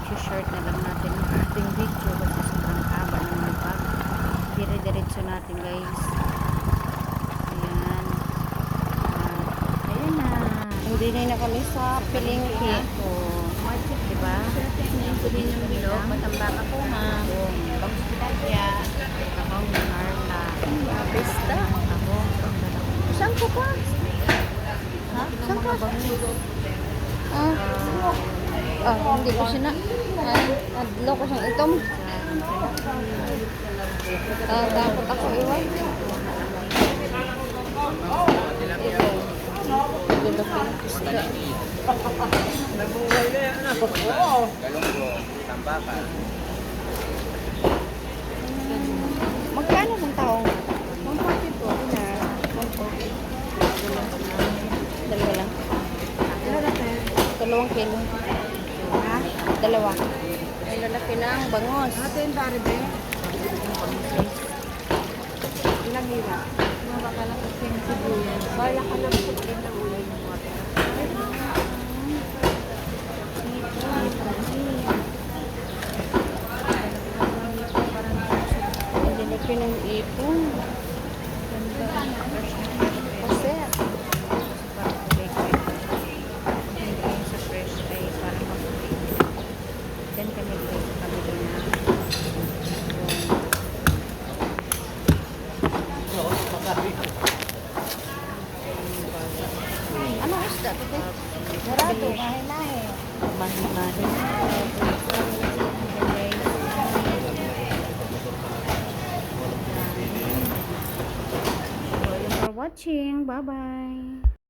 i-short na lang natin ang ating video kasi sobrang haba naman pag dire-diretso natin guys. Ayan. At ayan na. Hindi na kami sa Pilingki. Diba? Ito din yung bilog. Matambak ako ha. Bagus kita kaya. Ako ng Arla. Besta. Ako. Saan ko pa? Ha? Saan ka? Hindi ko siya na. Adlo ko siyang itom. Dapat ako iwan. Ito. Galunggo, tambakan. Magkano ng taong? 140 po. Na. 140. Dalawa lang. Dalawang kilo. Ha? Dalawa. Ay, lalaki na ang bangos. Ate yung taribe. Ilang hira? Baka lang kasi yung sibuyas. Bala ka lang po din ng ulo ng water. Ang lalaki ng ipon. Kasi, then kami guys sa kabila na ano isda? Murato, mahi-mahi. Mahi-mahi. For watching. Bye-bye.